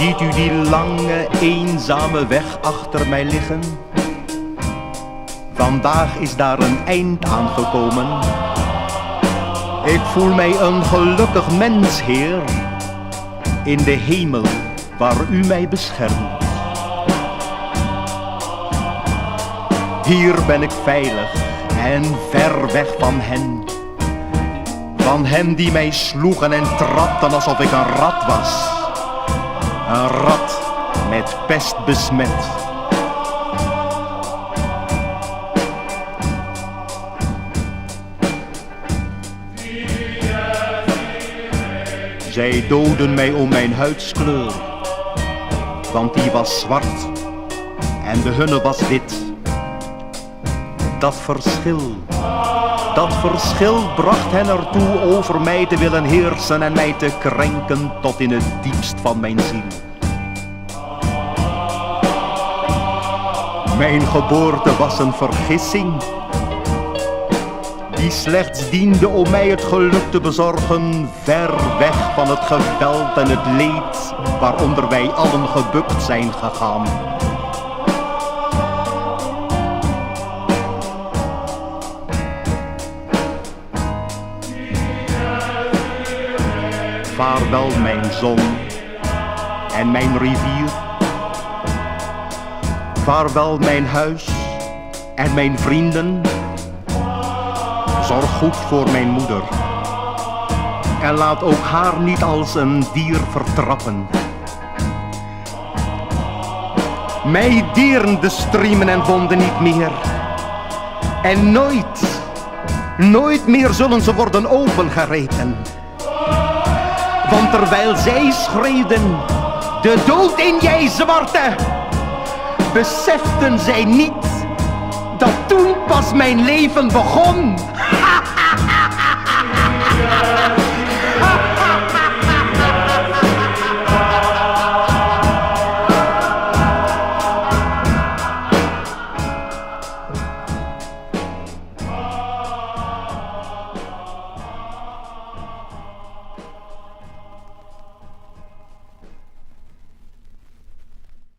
Ziet u die lange, eenzame weg achter mij liggen? Vandaag is daar een eind aangekomen. Ik voel mij een gelukkig mens, Heer, in de hemel waar u mij beschermt. Hier ben ik veilig en ver weg van hen. Van hen die mij sloegen en trapten alsof ik een rat was. Een rat met pest besmet. Zij doden mij om mijn huidskleur, want die was zwart en de hunne was wit. Dat verschil bracht hen ertoe over mij te willen heersen en mij te krenken tot in het diepst van mijn ziel. Mijn geboorte was een vergissing, die slechts diende om mij het geluk te bezorgen, ver weg van het geweld en het leed waaronder wij allen gebukt zijn gegaan. Vaarwel mijn zon en mijn rivier. Vaarwel mijn huis en mijn vrienden. Zorg goed voor mijn moeder en laat ook haar niet als een dier vertrappen. Mij deren de striemen en wonden niet meer. En nooit meer zullen ze worden opengereten. Want terwijl zij schreeuwden, de dood in jij zwarte, beseften zij niet dat toen pas mijn leven begon.